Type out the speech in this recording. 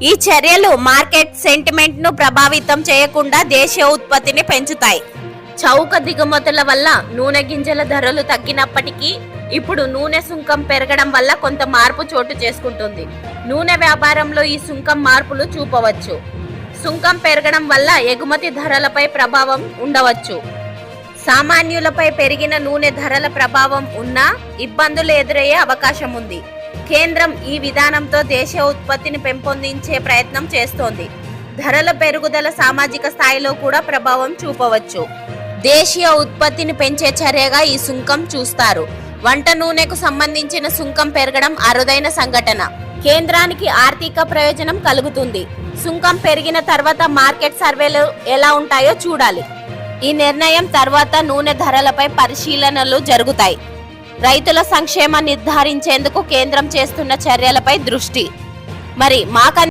ఈ చర్యలు market sentiment ను ప్రభావితం చేయకుండా దేశీయ ఉత్పత్తిని పెంచుతాయి. చౌక దిగుమతుల వల్ల నూనె గింజల ధరలు తగ్గినప్పటికీ ఇప్పుడు నూనె సుంకం పెరగడం వల్ల కొంత మార్పు చోటు చేసుకుంటుంది. నూనె వ్యాపారంలో ఈ సుంకం మార్పులు చూపవచ్చు. సుంకం పెరగడం వల్ల ఎగుమతి ధరలపై ప్రభావం ఉండవచ్చు. సామాన్యులపై పెరిగిన నూనె ధరల ప్రభావం ఉన్నా ఇబ్బందులు ఎదురయ్యే అవకాశం ఉంది. కేంద్రం ఈ విధానంతో దేశీయ ఉత్పత్తిని పెంపొందించే ప్రయత్నం చేస్తోంది. ధరల పెరుగుదల సామాజిక స్థాయిలో కూడా ప్రభావం చూపవచ్చు. దేశీయ ఉత్పత్తిని పెంచే చర్యగా ఈ సుంకం చూస్తారు. వంట నూనెకు సంబంధించిన సుంకం పెరగడం అరుదైన సంఘటన. కేంద్రానికి ఆర్థిక ప్రయోజనం కలుగుతుంది. సుంకం పెరిగిన తర్వాత మార్కెట్ సర్వేలు ఎలా ఉంటాయో చూడాలి. ఈ నిర్ణయం తర్వాత నూనె ధరలపై పరిశీలనలు జరుగుతాయి. రైతుల సంక్షేమం నిర్ధారించేందుకు కేంద్రం చేస్తున్న చర్యలపై దృష్టి. మరి